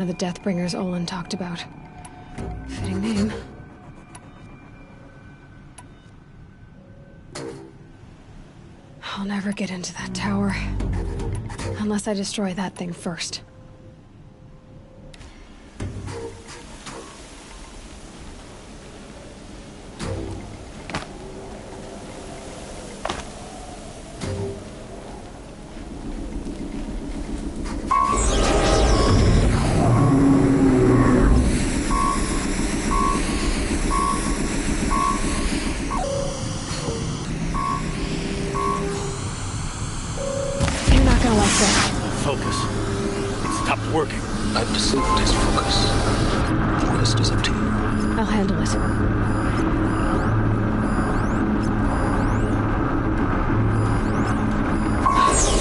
One of the Deathbringers Olin talked about. Fitting name. I'll never get into that tower. Unless I destroy that thing first. Focus. It stopped working. I've disabled his focus. The rest is up to you. I'll handle it.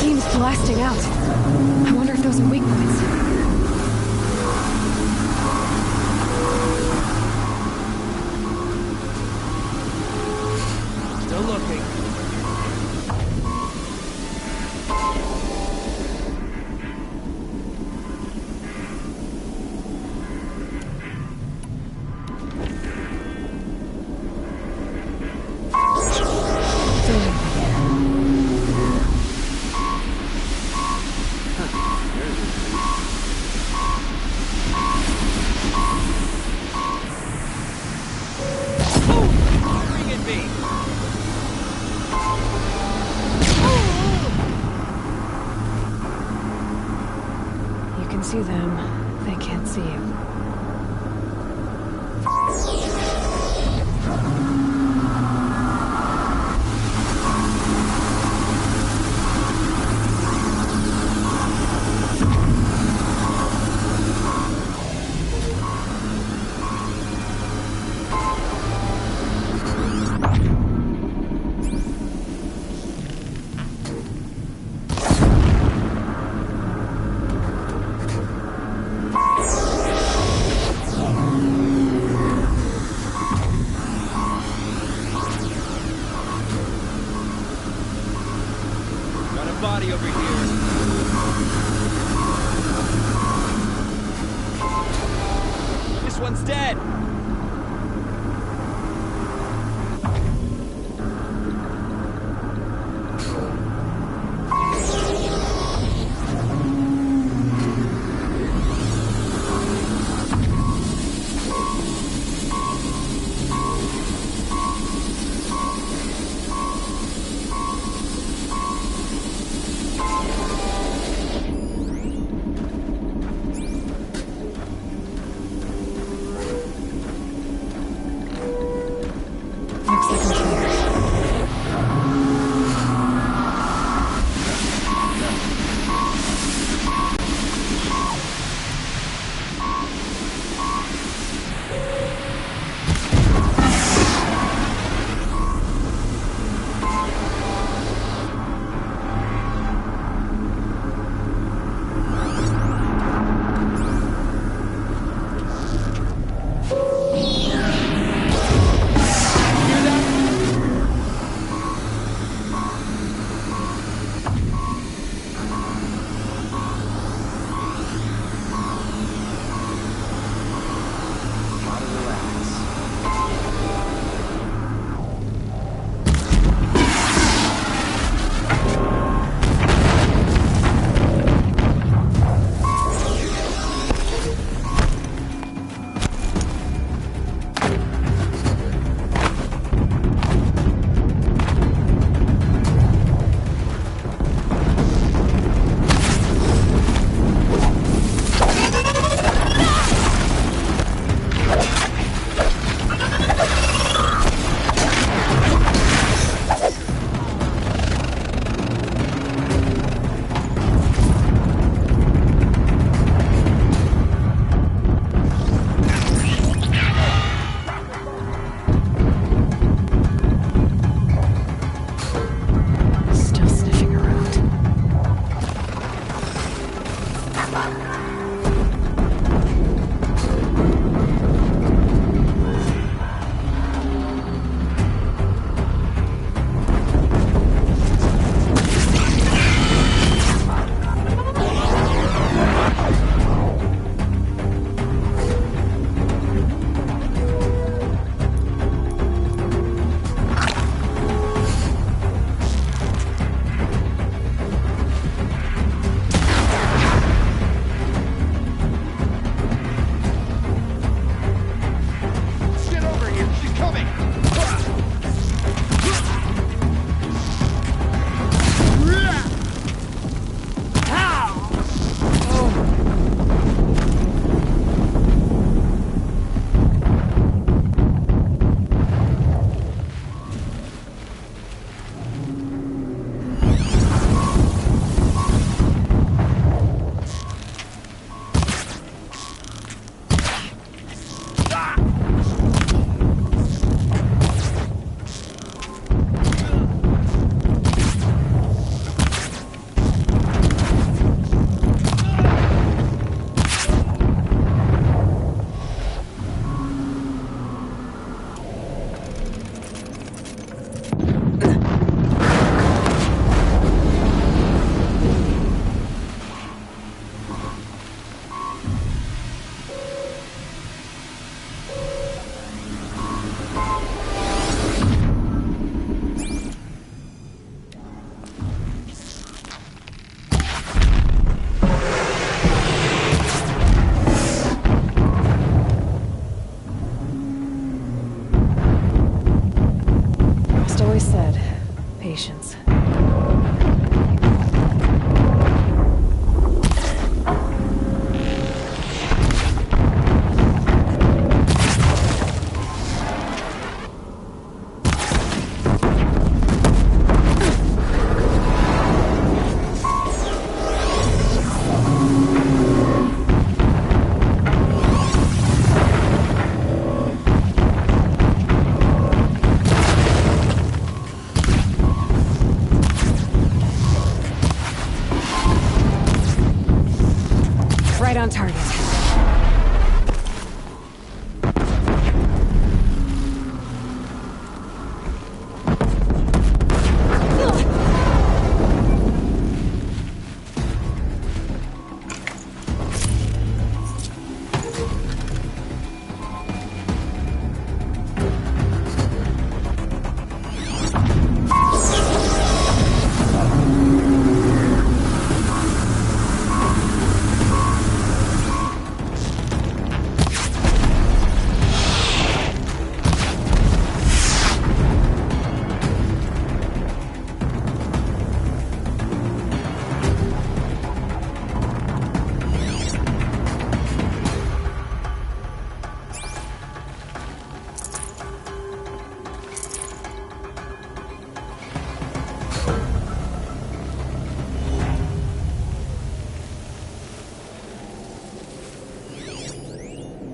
Beam's blasting out. I wonder if those are weak points. Still looking. See them, they can't see you. Body over here. This one's dead.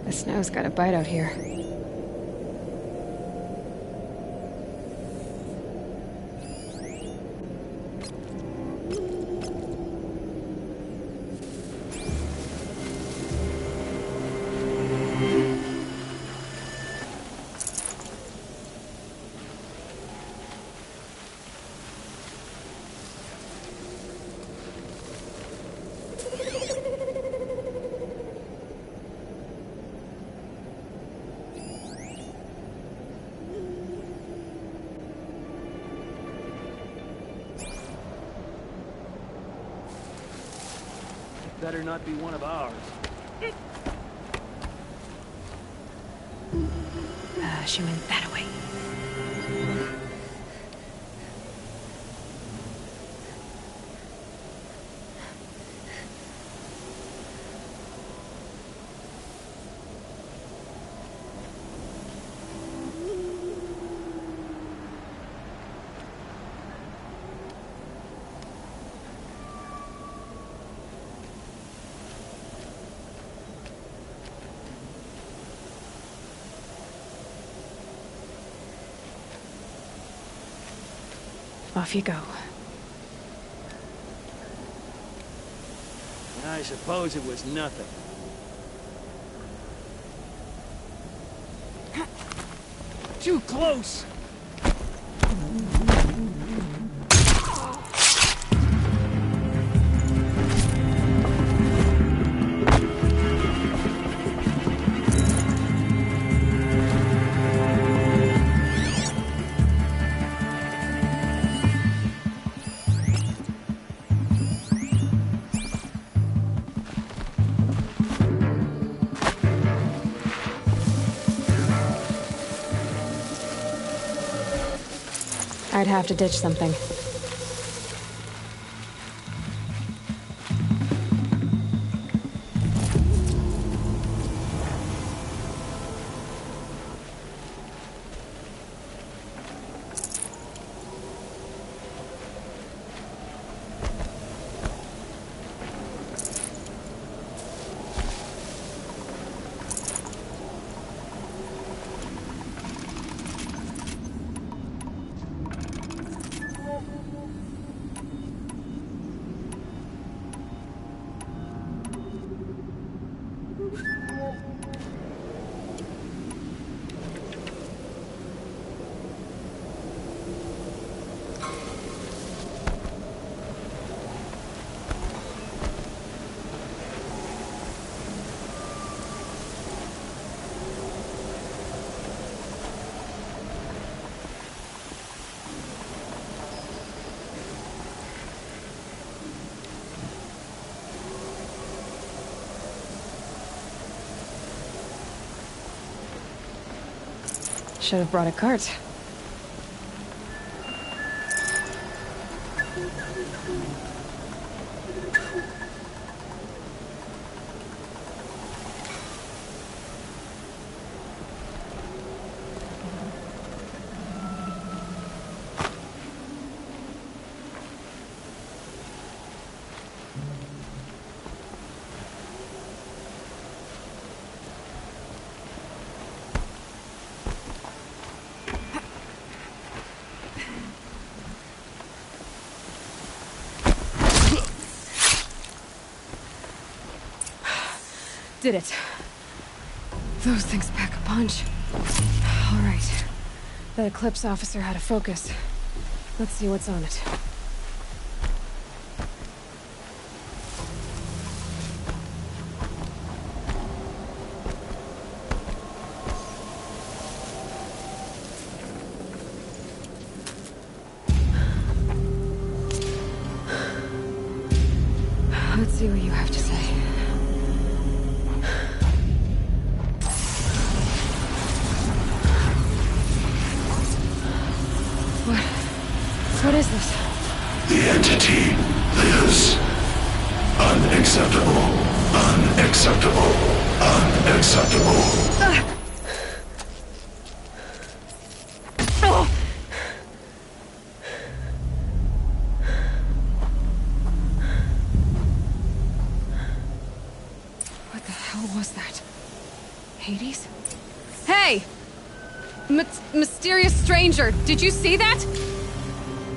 The snow's got a bite out here. Better not be one of ours. She went that way. Off you go. I suppose it was nothing. Too close! I'd have to ditch something. Should have brought a cart. Did it. Those things pack a punch. All right. That Eclipse officer had a focus. Let's see what's on it. Let's see what you have to say. What is this? The entity lives. Unacceptable. Unacceptable. Unacceptable. What the hell was that? Hades? Hey! Mysterious stranger, did you see that?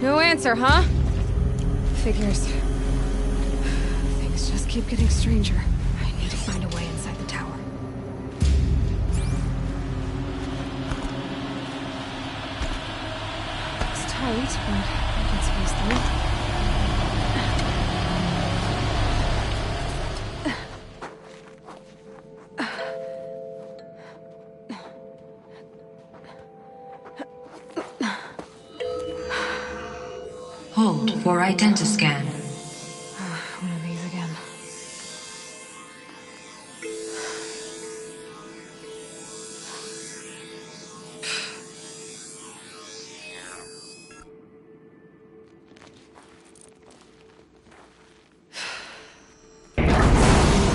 No answer, huh? Figures. Things just keep getting stranger. I need to find a way inside the tower. It's tight, but I can squeeze through. Hold for identiscan. One of these again.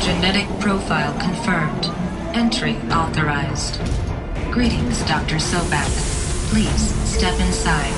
Genetic profile confirmed. Entry authorized. Greetings, Dr. Sobak. Please step inside.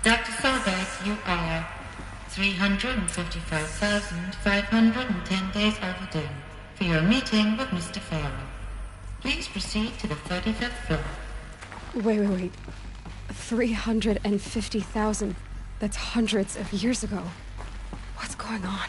Dr. Sobek, you are 355,510 days overdue for your meeting with Mr. Farrell. Please proceed to the 35th floor. Wait. 350,000. That's hundreds of years ago. What's going on?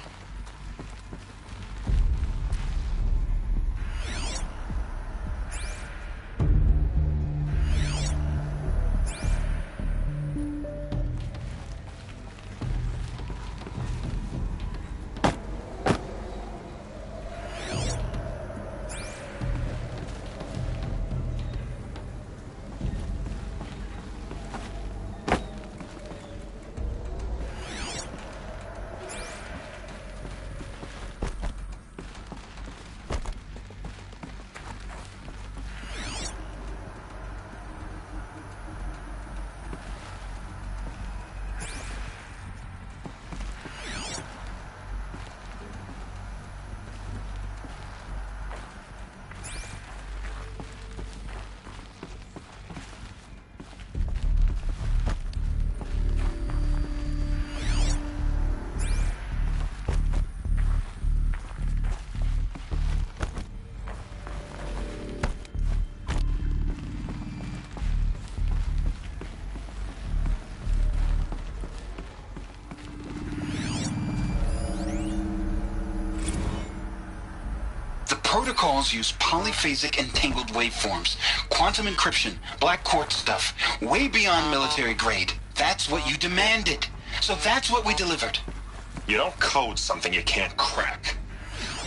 Protocols use polyphasic entangled waveforms, quantum encryption, black quartz stuff, way beyond military grade. That's what you demanded. So that's what we delivered. You don't code something you can't crack.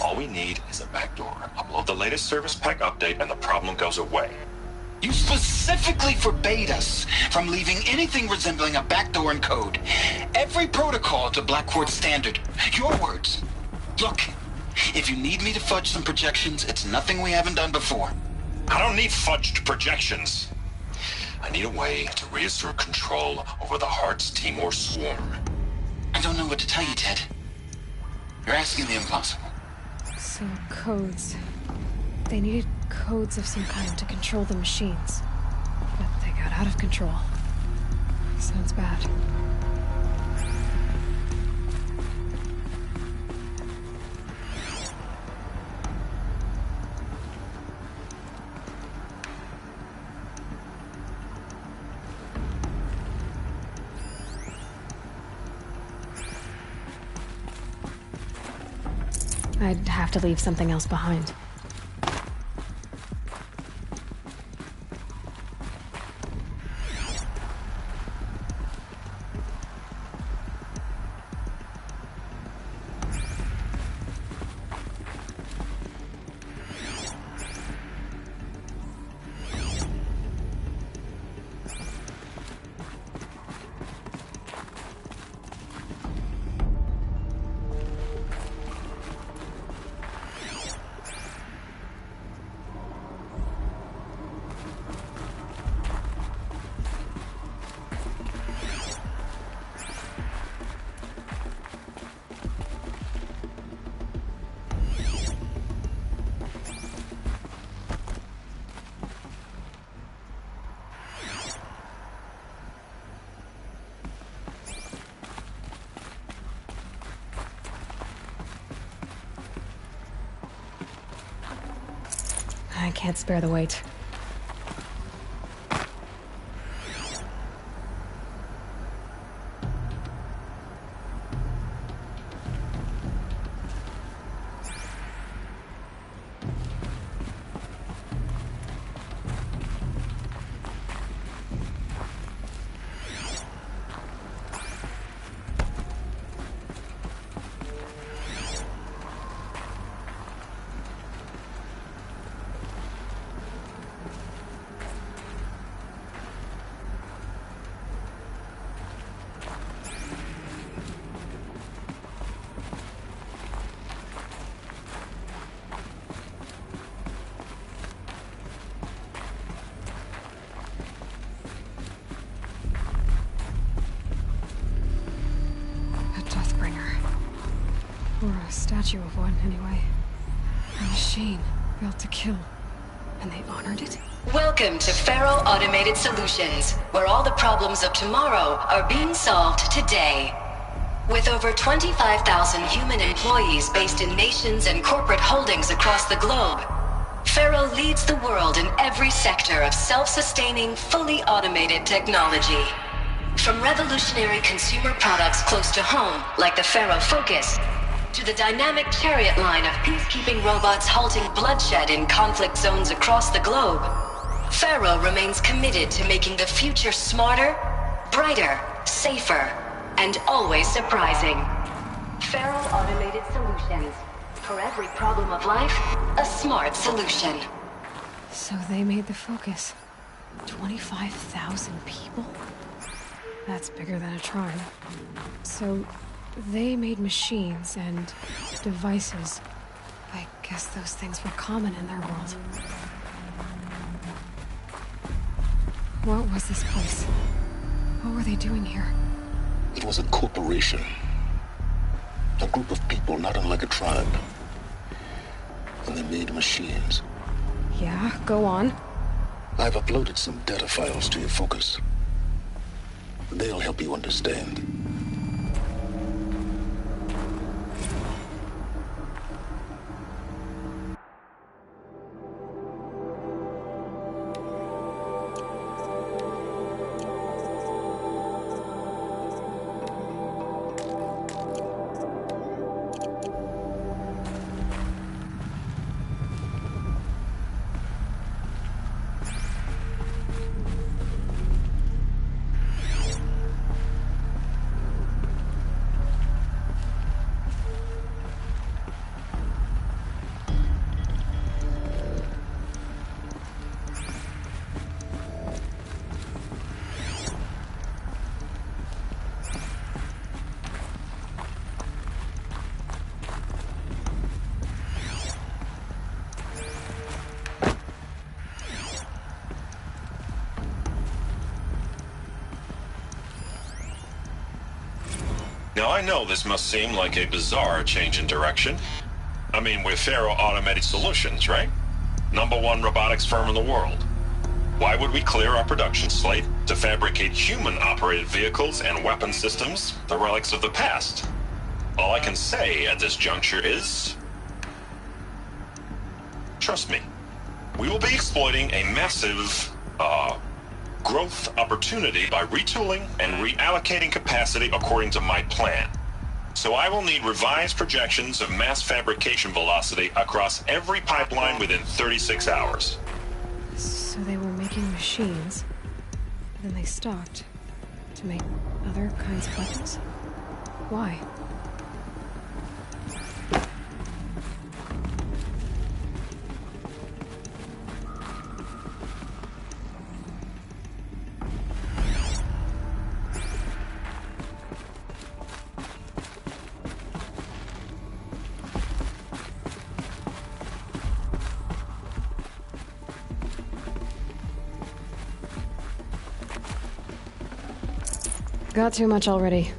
All we need is a backdoor. Upload the latest service pack update and the problem goes away. You specifically forbade us from leaving anything resembling a backdoor in code. Every protocol to black quartz standard. Your words. Look. If you need me to fudge some projections, it's nothing we haven't done before. I don't need fudged projections. I need a way to reassert control over the Heart's Timor swarm. I don't know what to tell you, Ted. You're asking the impossible. So, codes. They needed codes of some kind to control the machines. But they got out of control. Sounds bad. I'd have to leave something else behind. I can't spare the weight. Or a statue of one, anyway. A machine built to kill. And they honored it? Welcome to Faro Automated Solutions, where all the problems of tomorrow are being solved today. With over 25,000 human employees based in nations and corporate holdings across the globe, Faro leads the world in every sector of self-sustaining, fully automated technology. From revolutionary consumer products close to home, like the Faro Focus, to the dynamic chariot line of peacekeeping robots halting bloodshed in conflict zones across the globe, Faro remains committed to making the future smarter, brighter, safer, and always surprising. Faro Automated Solutions. For every problem of life, a smart solution. So they made the Focus. 25,000 people? That's bigger than a tribe. So they made machines and devices. I guess those things were common in their world. What was this place? What were they doing here? It was a corporation. A group of people not unlike a tribe. And they made machines. Yeah, go on. I've uploaded some data files to your Focus. They'll help you understand. Now, I know this must seem like a bizarre change in direction. I mean, we're Faro Automated Solutions, right? #1 robotics firm in the world. Why would we clear our production slate to fabricate human-operated vehicles and weapon systems, the relics of the past? All I can say at this juncture is... trust me. We will be exploiting a massive, growth opportunity by retooling and reallocating capacity according to my plan. So I will need revised projections of mass fabrication velocity across every pipeline within 36 hours. So they were making machines, but then they stopped to make other kinds of weapons? Why? Got too much already.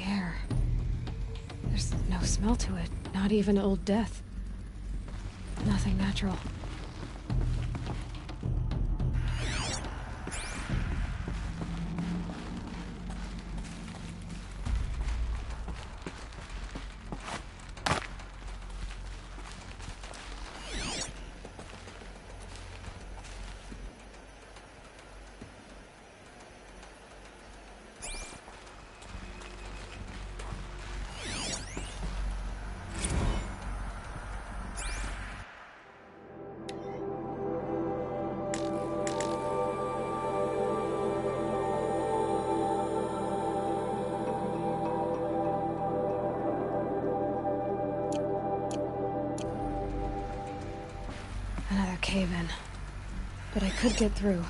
air. There's no smell to it, not even old death. Nothing natural. Another cave-in. But I could get through.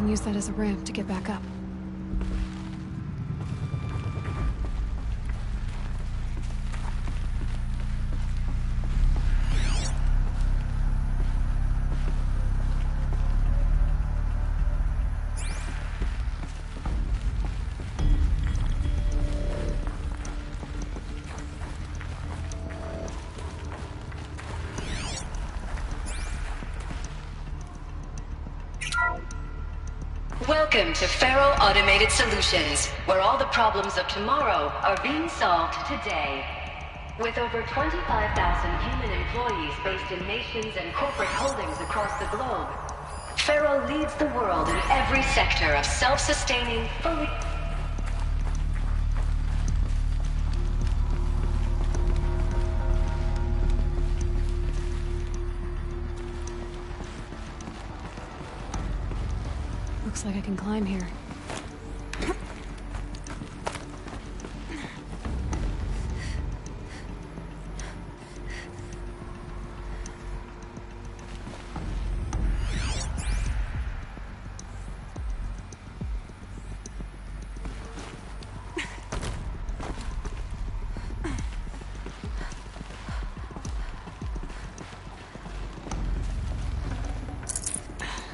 Use that as a ramp to get back up. Welcome to Faro Automated Solutions, where all the problems of tomorrow are being solved today. With over 25,000 human employees based in nations and corporate holdings across the globe, Faro leads the world in every sector of self-sustaining, fully... Looks like I can climb here.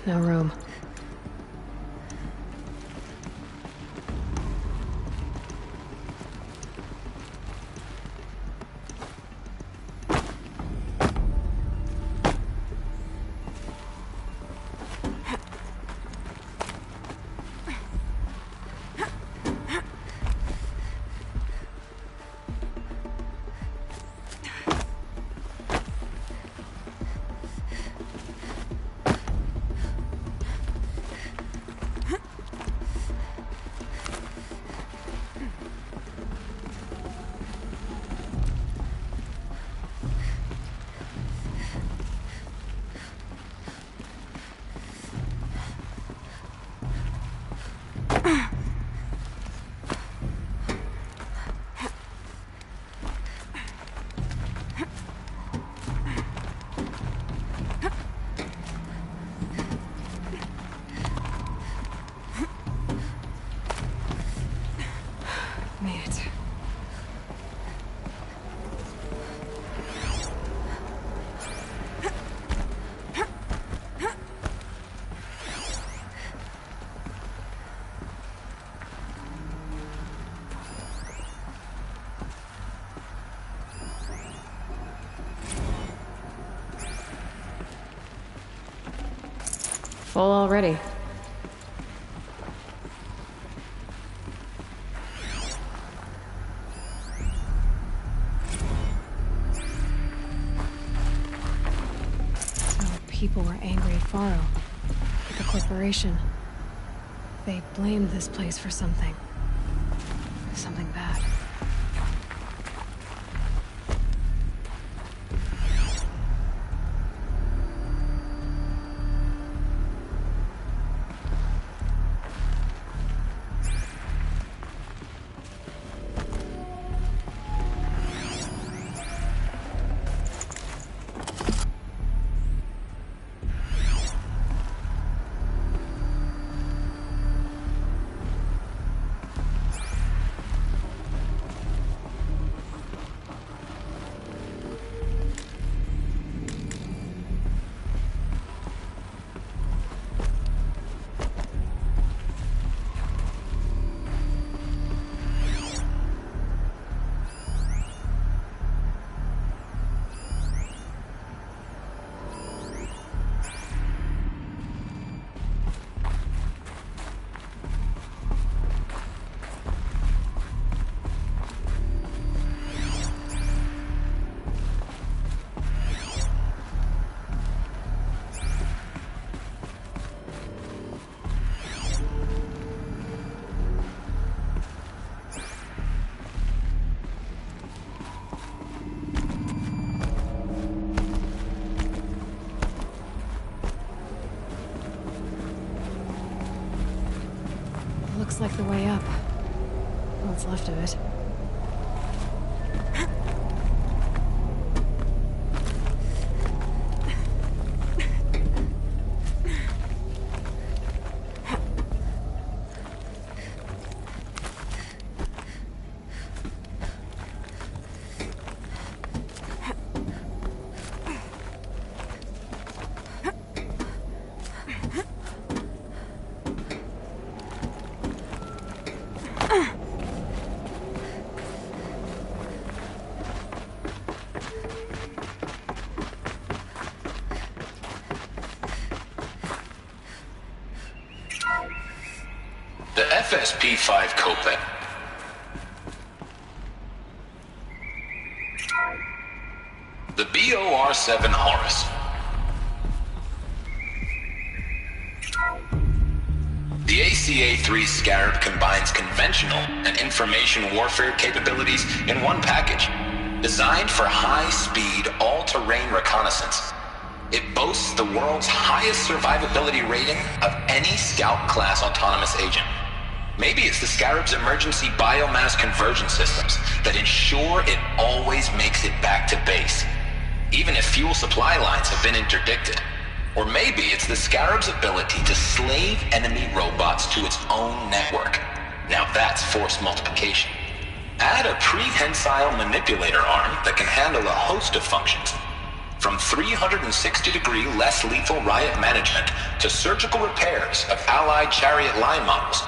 No room. Made it. Full already. People were angry at Faro, at the corporation. They blamed this place for something. Something bad. Looks like the way up. What's left of it. The FSP-5 Kopek. The BOR-7 Horus. The ACA-3 Scarab combines conventional and information warfare capabilities in one package, designed for high-speed, all-terrain reconnaissance. It boasts the world's highest survivability rating of any Scout-class autonomous agent. Maybe it's the Scarab's emergency biomass conversion systems that ensure it always makes it back to base, even if fuel supply lines have been interdicted. Or maybe it's the Scarab's ability to slave enemy robots to its own network. Now that's force multiplication. Add a prehensile manipulator arm that can handle a host of functions, from 360-degree less lethal riot management to surgical repairs of Allied chariot line models.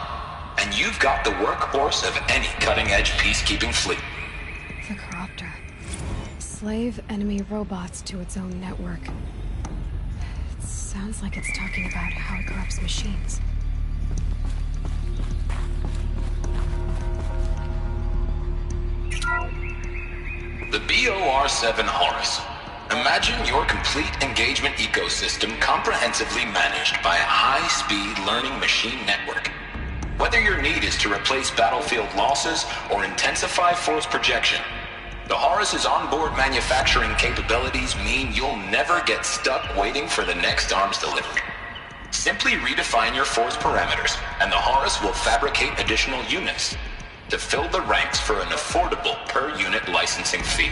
And you've got the workhorse of any cutting-edge peacekeeping fleet. The Corruptor. Slave enemy robots to its own network. It sounds like it's talking about how it corrupts machines. The BOR-7 Horus. Imagine your complete engagement ecosystem comprehensively managed by a high-speed learning machine network. Whether your need is to replace battlefield losses or intensify force projection, the Horus's onboard manufacturing capabilities mean you'll never get stuck waiting for the next arms delivery. Simply redefine your force parameters, and the Horus will fabricate additional units to fill the ranks for an affordable per-unit licensing fee.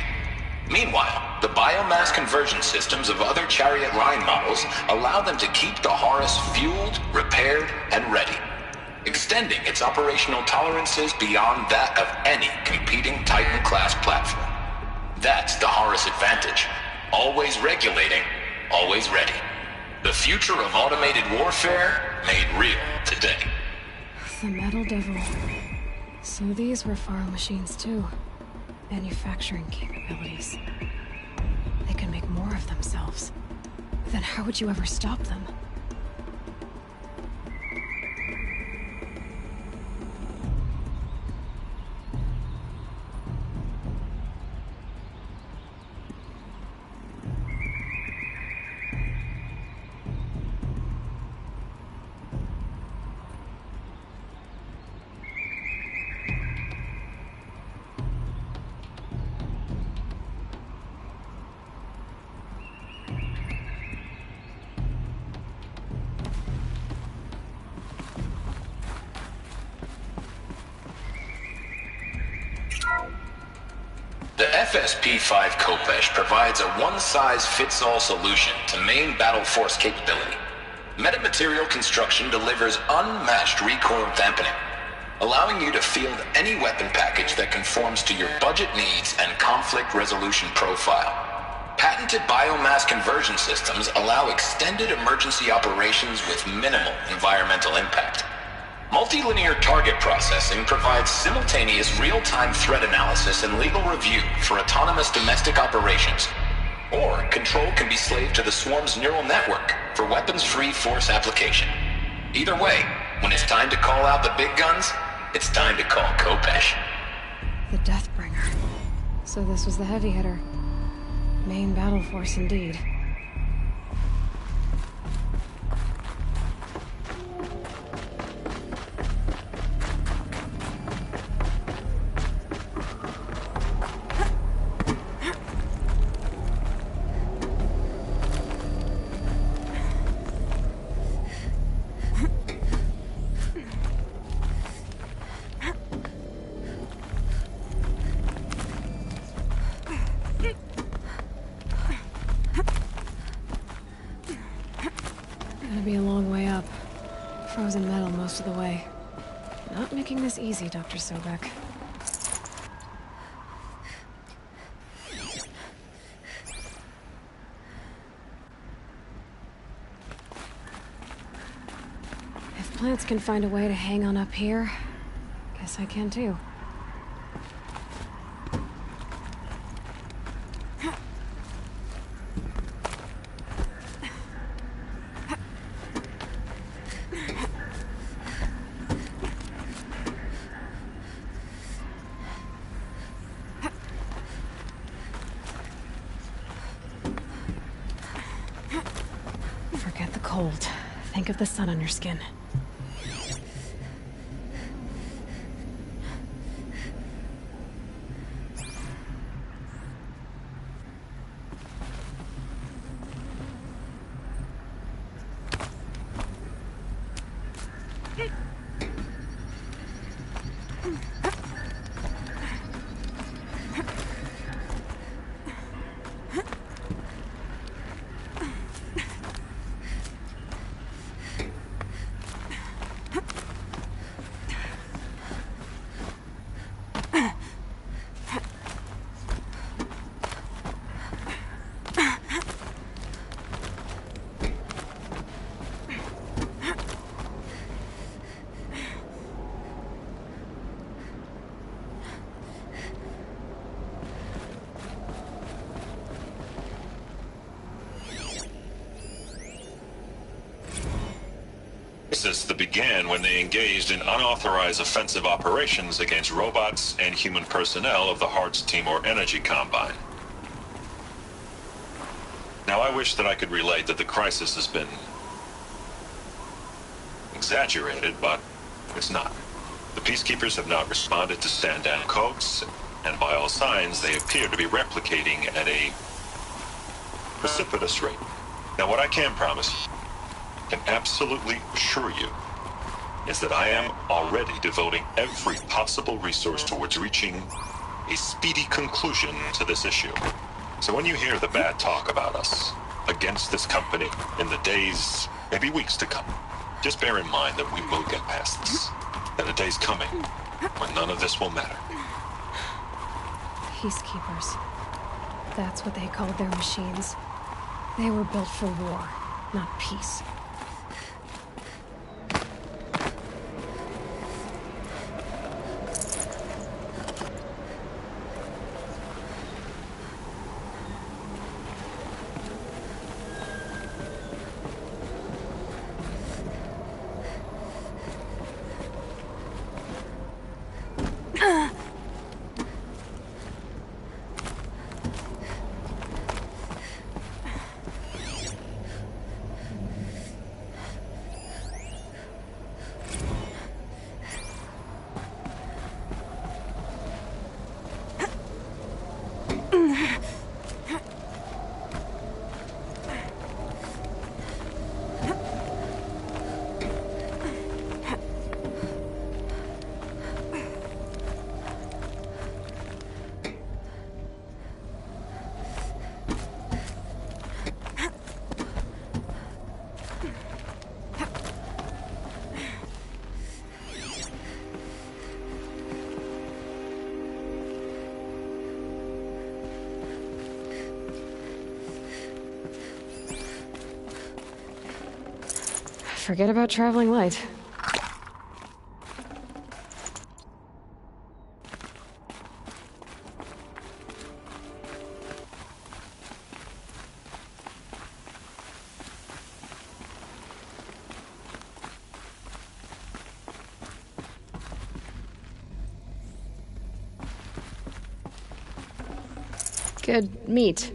Meanwhile, the biomass conversion systems of other chariot line models allow them to keep the Horus fueled, repaired, and ready, extending its operational tolerances beyond that of any competing Titan-class platform. That's the Horus advantage. Always regulating, always ready. The future of automated warfare made real today. The Metal Devil. So these were Faro machines too. Manufacturing capabilities. They can make more of themselves. Then how would you ever stop them? The FSP-5 Kopek provides a one-size-fits-all solution to main battle force capability. Metamaterial construction delivers unmatched recoil dampening, allowing you to field any weapon package that conforms to your budget needs and conflict resolution profile. Patented biomass conversion systems allow extended emergency operations with minimal environmental impact. Multilinear target processing provides simultaneous real-time threat analysis and legal review for autonomous domestic operations. Or control can be slaved to the swarm's neural network for weapons-free force application. Either way, when it's time to call out the big guns, it's time to call Kopek. The Deathbringer. So this was the heavy hitter. Main battle force indeed. Gonna be a long way up. Frozen metal most of the way. Not making this easy, Dr. Sobek. If plants can find a way to hang on up here, guess I can too. Forget the cold. Think of the sun on your skin. Crisis that began when they engaged in unauthorized offensive operations against robots and human personnel of the Hearts Timor Energy Combine. Now, I wish that I could relate that the crisis has been exaggerated, but it's not. The Peacekeepers have not responded to stand-down codes, and by all signs, they appear to be replicating at a precipitous rate. Now, what I can promise you, can absolutely assure you, is that I am already devoting every possible resource towards reaching a speedy conclusion to this issue. So when you hear the bad talk about us against this company in the days, maybe weeks to come, just bear in mind that we will get past this. That a day's coming when none of this will matter. Peacekeepers. That's what they called their machines. They were built for war, not peace. Forget about traveling light. Good meat.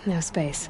No space.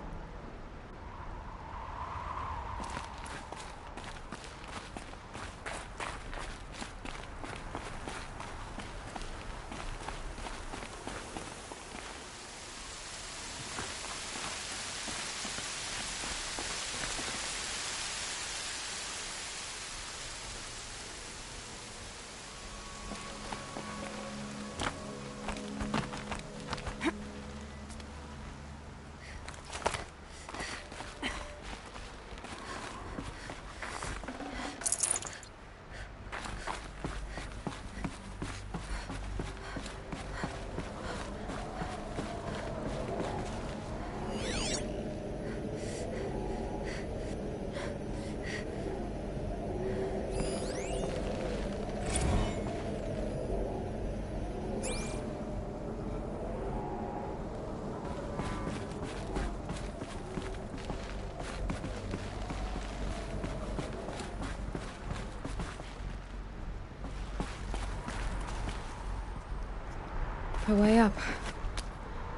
The way up.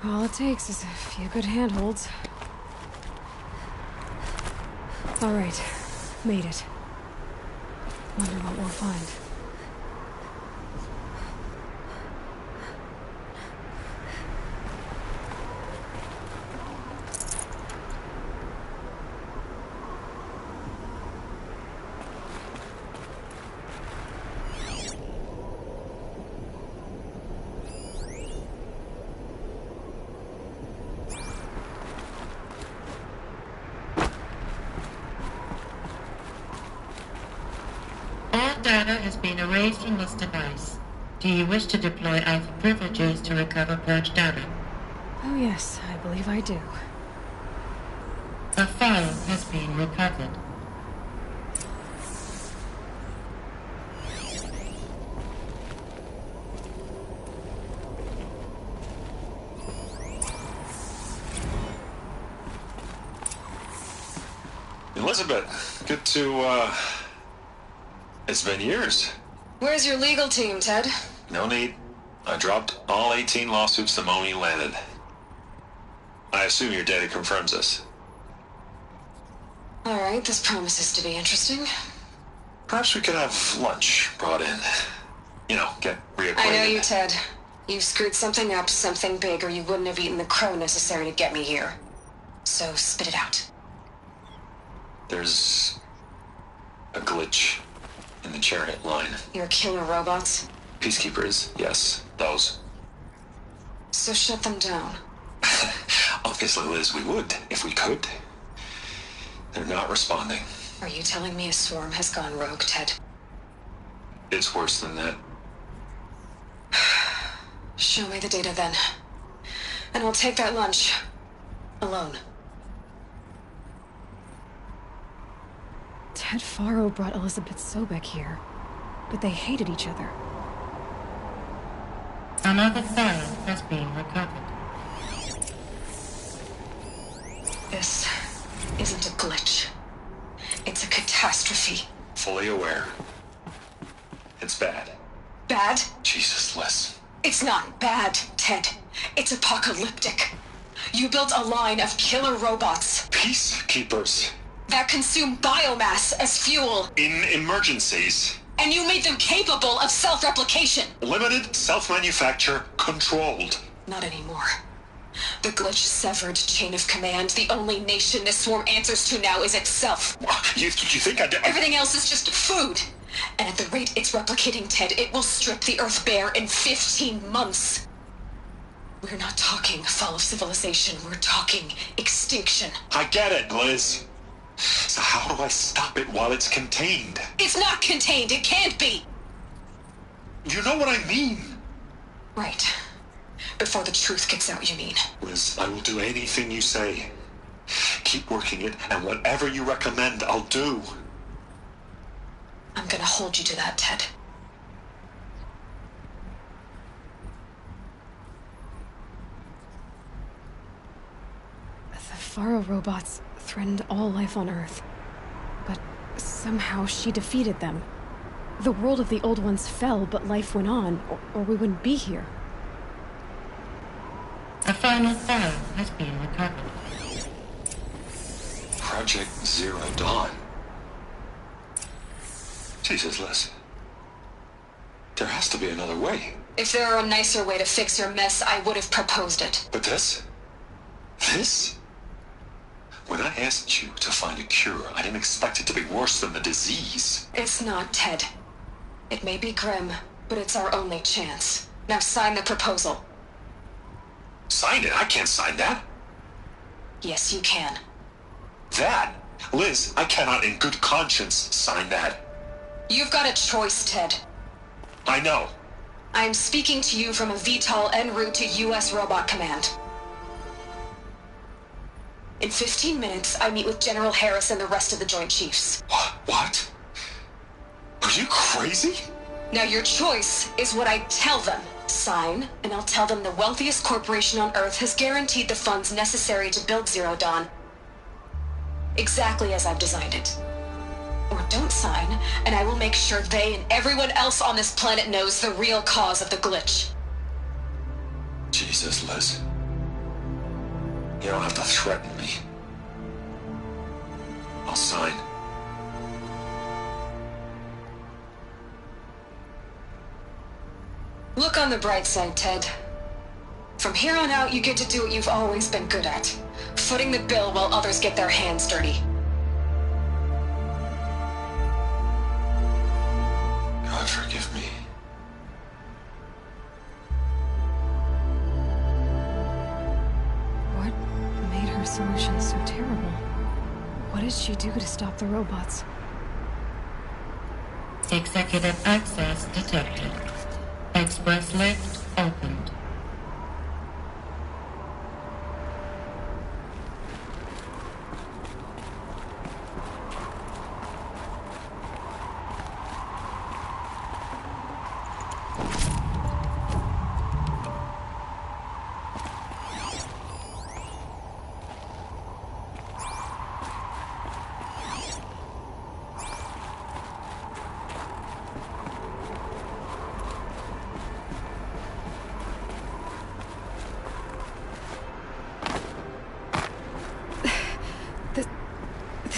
All it takes is a few good handholds. All right. Made it. Wonder what we'll find. Data has been erased from this device. Do you wish to deploy Alpha privileges to recover purged data? Oh yes, I believe I do. A file has been recovered. Elizabeth, good to, It's been years. Where's your legal team, Ted? No need. I dropped all 18 lawsuits the moment you landed. I assume your data confirms this. All right, this promises to be interesting. Perhaps we could have lunch brought in. You know, get reacquainted. I know you, Ted. You screwed something up, something big, or you wouldn't have eaten the crow necessary to get me here. So spit it out. There's a glitch in the chariot line. Your killer robots? Peacekeepers, yes, those. So shut them down. Obviously, Liz, we would, if we could. They're not responding. Are you telling me a swarm has gone rogue, Ted? It's worse than that. Show me the data then. And I'll take that lunch. Alone. Ps4 brought Elizabeth Sobek here, but they hated each other. Another file has been recovered. This isn't a glitch. It's a catastrophe. Fully aware. It's bad. Bad? Jesus, Liz. It's not bad, Ted. It's apocalyptic. You built a line of killer robots Peacekeepers. that consume biomass as fuel, In emergencies. and you made them capable of self-replication. Limited, self-manufacture, controlled. Not anymore. The glitch severed chain of command. The only nation this swarm answers to now is itself. You think I did? Everything else is just food. And at the rate it's replicating, Ted, it will strip the Earth bare in 15 months. We're not talking fall of civilization. We're talking extinction. I get it, Liz. So how do I stop it while it's contained? It's not contained. It can't be. You know what I mean. Right. Before the truth gets out, you mean? Liz, I will do anything you say. Keep working it, and whatever you recommend, I'll do. I'm gonna hold you to that, Ted. The Faro robots threatened all life on Earth. But somehow she defeated them. The world of the old ones fell, but life went on, or we wouldn't be here. A final file has been recovered. Project Zero Dawn. Jesus, Liz. There has to be another way. If there were a nicer way to fix your mess, I would have proposed it. But this? This? When I asked you to find a cure, I didn't expect it to be worse than the disease. It's not, Ted. It may be grim, but it's our only chance. Now sign the proposal. Sign it? I can't sign that. Yes, you can. That? Liz, I cannot in good conscience sign that. You've got a choice, Ted. I know. I am speaking to you from a VTOL en route to U.S. Robot Command. In 15 minutes, I meet with General Harris and the rest of the Joint Chiefs. What? Are you crazy? Now your choice is what I tell them. Sign, and I'll tell them the wealthiest corporation on Earth has guaranteed the funds necessary to build Zero Dawn. Exactly as I've designed it. Or don't sign, and I will make sure they and everyone else on this planet knows the real cause of the glitch. Jesus, Liz. You don't have to threaten me. I'll sign. Look on the bright side, Ted. From here on out, you get to do what you've always been good at. Footing the bill while others get their hands dirty. God forgive me. What made her solution so terrible? What did she do to stop the robots? Executive access detected. Express lift opened.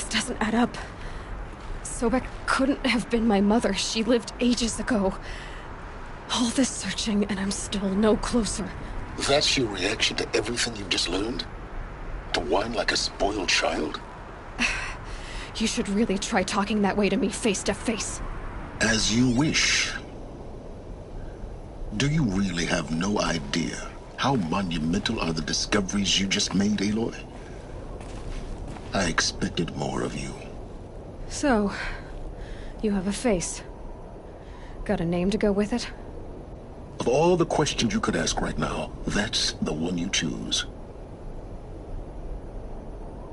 Doesn't add up. Sobek couldn't have been my mother. She lived ages ago. All this searching, and I'm still no closer. That's your reaction to everything you've just learned? To whine like a spoiled child? You should really try talking that way to me face to face. As you wish. Do you really have no idea how monumental are the discoveries you just made, Aloy? I expected more of you. So, you have a face. Got a name to go with it? Of all the questions you could ask right now, that's the one you choose.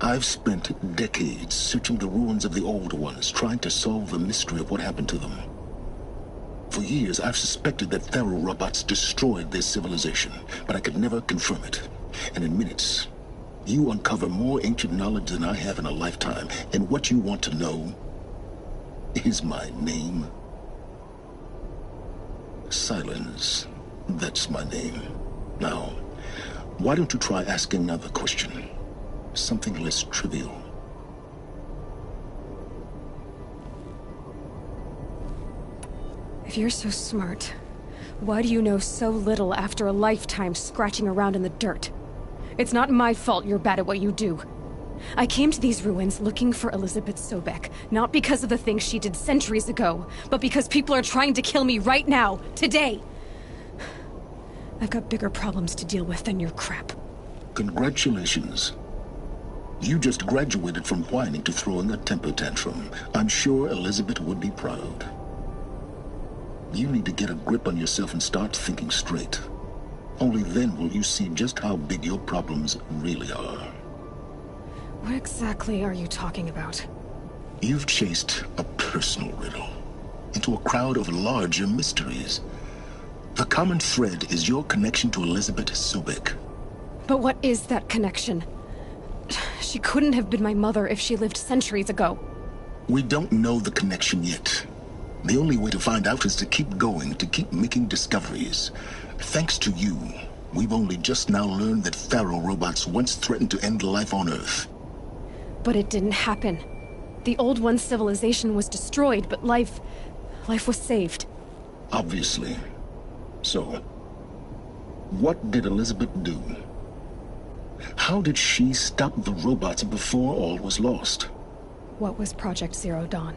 I've spent decades searching the ruins of the old ones, trying to solve the mystery of what happened to them. For years, I've suspected that Faro robots destroyed their civilization, but I could never confirm it. And in minutes, you uncover more ancient knowledge than I have in a lifetime, and what you want to know is my name. Silence. That's my name. Now, why don't you try asking another question? Something less trivial. If you're so smart, why do you know so little after a lifetime scratching around in the dirt? It's not my fault you're bad at what you do. I came to these ruins looking for Elizabeth Sobek, not because of the things she did centuries ago, but because people are trying to kill me right now, today. I've got bigger problems to deal with than your crap. Congratulations. You just graduated from whining to throwing a temper tantrum. I'm sure Elizabeth would be proud. You need to get a grip on yourself and start thinking straight. Only then will you see just how big your problems really are. What exactly are you talking about? You've chased a personal riddle into a crowd of larger mysteries. The common thread is your connection to Elizabeth Sobek. But what is that connection? She couldn't have been my mother if she lived centuries ago. We don't know the connection yet. The only way to find out is to keep going, to keep making discoveries. Thanks to you, we've only just now learned that Faro robots once threatened to end life on Earth. But it didn't happen. The Old One's civilization was destroyed, but life was saved. Obviously. So, what did Elizabeth do? How did she stop the robots before all was lost? What was Project Zero Dawn?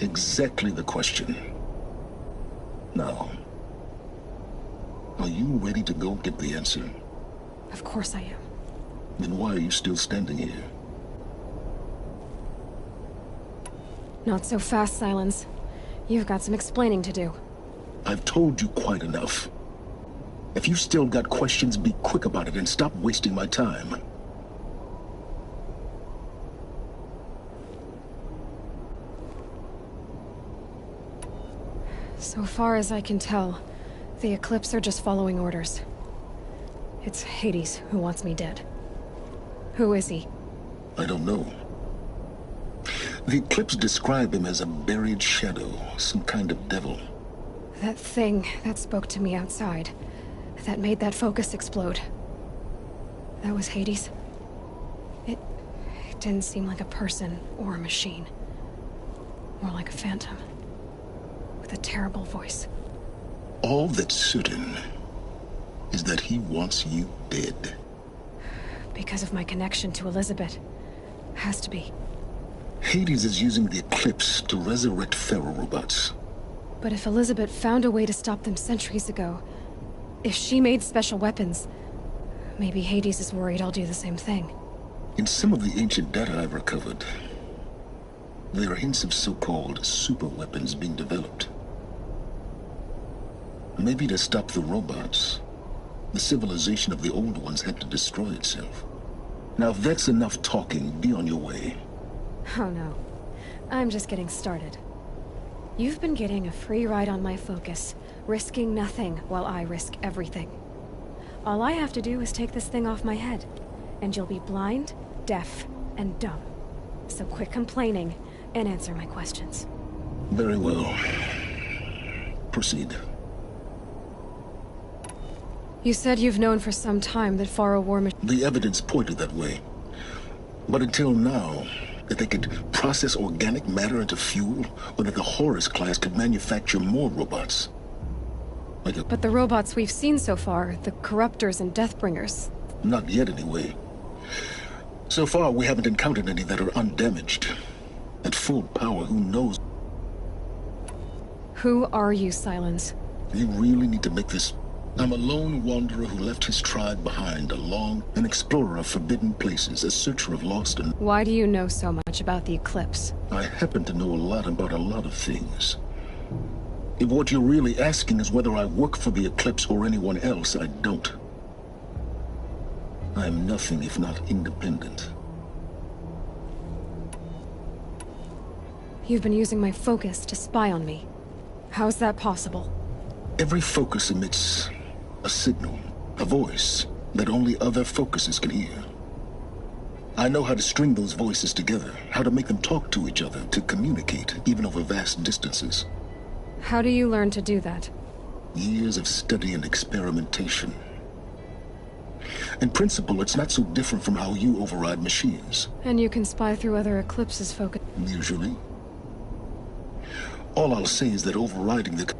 Exactly the question. Now, are you ready to go get the answer? Of course I am. Then why are you still standing here? Not so fast, Silence. You've got some explaining to do. I've told you quite enough. If you still got questions, be quick about it and stop wasting my time. So far as I can tell, the Eclipse are just following orders. It's Hades who wants me dead. Who is he? I don't know. The Eclipse describe him as a buried shadow, some kind of devil. That thing that spoke to me outside, that made that focus explode. That was Hades. It didn't seem like a person or a machine. More like a phantom. With a terrible voice. All that's certain is that he wants you dead. Because of my connection to Elizabeth. Has to be. Hades is using the Eclipse to resurrect Pharaoh robots. But if Elizabeth found a way to stop them centuries ago, if she made special weapons, maybe Hades is worried I'll do the same thing. In some of the ancient data I've recovered, there are hints of so-called super weapons being developed. Maybe to stop the robots, the civilization of the Old Ones had to destroy itself. Now if that's enough talking, be on your way. Oh no. I'm just getting started. You've been getting a free ride on my focus, risking nothing while I risk everything. All I have to do is take this thing off my head, and you'll be blind, deaf, and dumb. So quit complaining and answer my questions. Very well. Proceed. You said you've known for some time that Pharaoh war machines. The evidence pointed that way. But until now, that they could process organic matter into fuel, or that the Horus class could manufacture more robots. But the robots we've seen so far, the Corruptors and Deathbringers... Not yet, anyway. So far, we haven't encountered any that are undamaged. At full power, who knows? Who are you, Silence? You really need to make this... I'm a lone wanderer who left his tribe behind, an explorer of forbidden places, a searcher of lost and... Why do you know so much about the Eclipse? I happen to know a lot about a lot of things. If what you're really asking is whether I work for the Eclipse or anyone else, I don't. I am nothing if not independent. You've been using my focus to spy on me. How's that possible? Every focus emits a signal, a voice that only other focuses can hear. I know how to string those voices together, how to make them talk to each other, to communicate, even over vast distances. How do you learn to do that? Years of study and experimentation. In principle, it's not so different from how you override machines. And you can spy through other Eclipse's focus? Usually. All I'll say is that overriding the...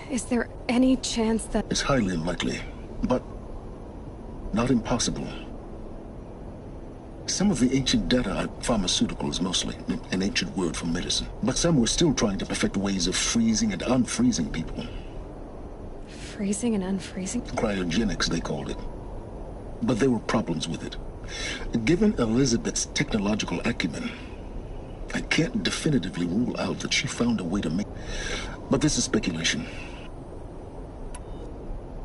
Is there any chance that... It's highly unlikely, but not impossible. Some of the ancient data, pharmaceuticals mostly, an ancient word for medicine, but some were still trying to perfect ways of freezing and unfreezing people. Freezing and unfreezing? Cryogenics, they called it. But there were problems with it. Given Elizabeth's technological acumen, I can't definitively rule out that she found a way to make... But this is speculation.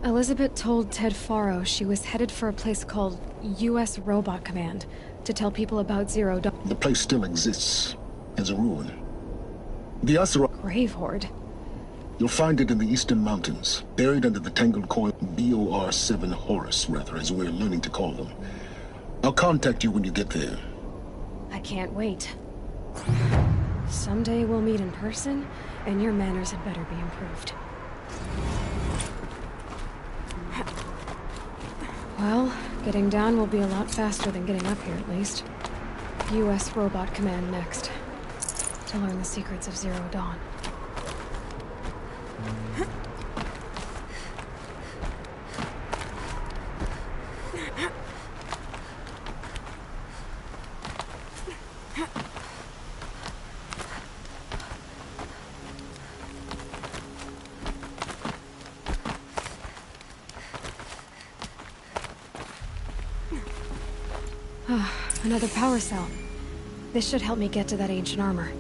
Elizabeth told Ted Faro she was headed for a place called U.S. Robot Command to tell people about Zero Dawn. The place still exists as a ruin. The Asaroth... Grave Horde? You'll find it in the Eastern Mountains, buried under the tangled coil BOR-7 Horus, rather, as we're learning to call them. I'll contact you when you get there. I can't wait. Someday we'll meet in person, and your manners had better be improved. Well, Getting down will be a lot faster than getting up here, at least. U.S. Robot Command next. To learn the secrets of Zero Dawn. Another power cell. This should help me get to that ancient armor.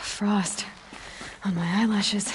Frost on my eyelashes.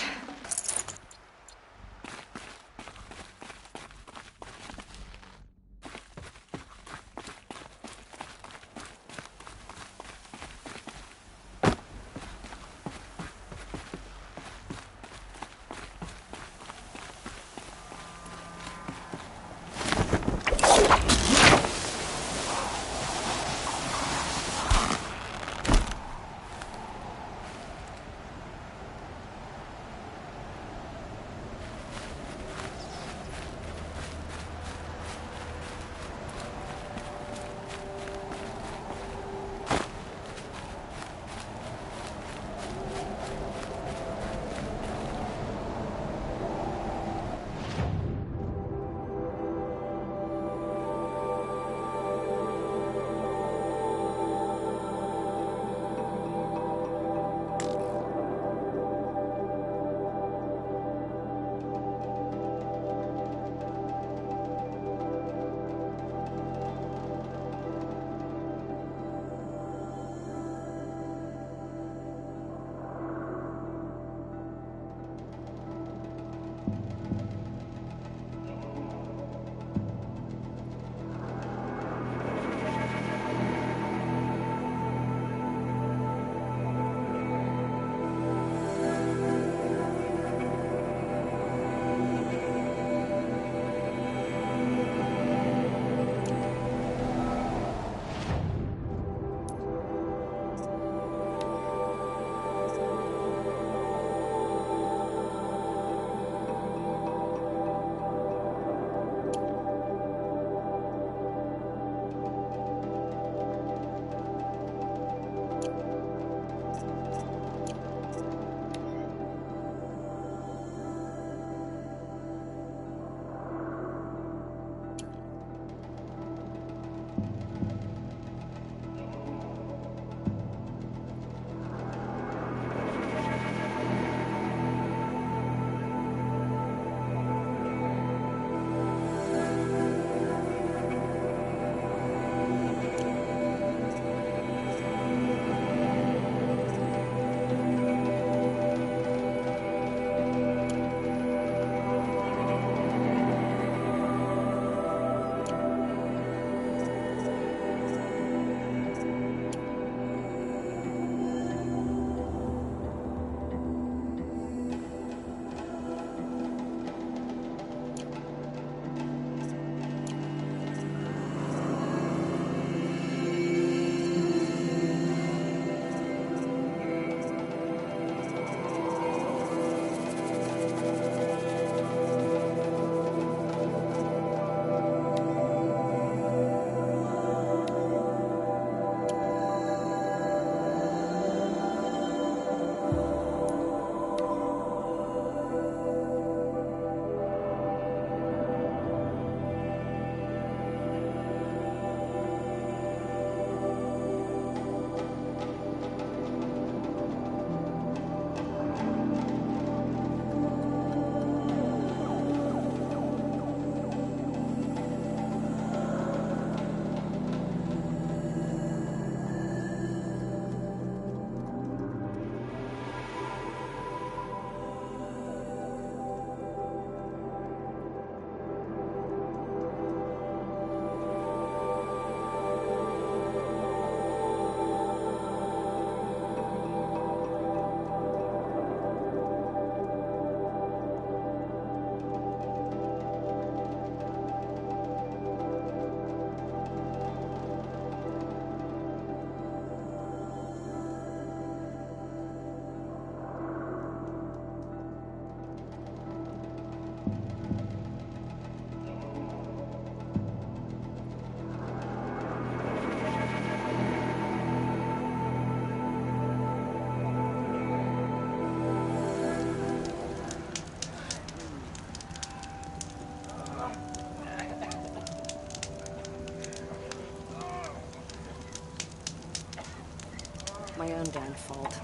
damn fault.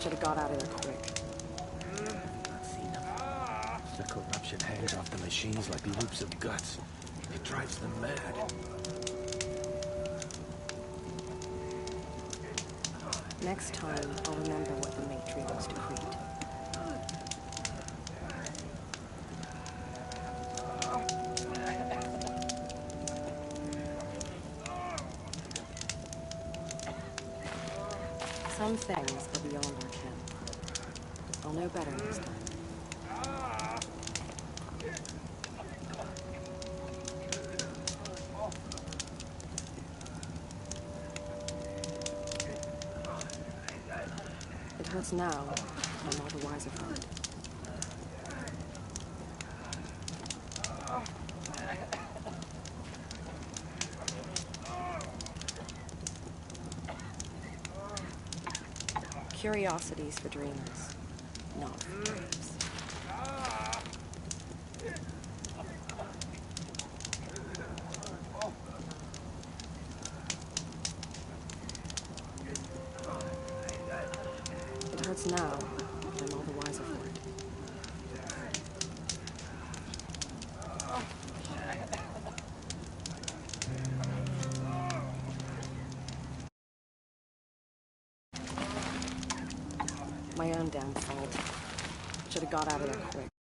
Should have got out of there quick. Not seen them. The corruption hangs off the machines like loops of guts. It drives them mad. Next time, I'll remember what the Matriarchs decreed. Some things are beyond our ken. I'll know better next time. It hurts now, I'm all the wiser for it. Curiosities for dreamers, not for braves. It hurts now, but I'm all the wiser for it. My own damn fault. Should have got out of there quick.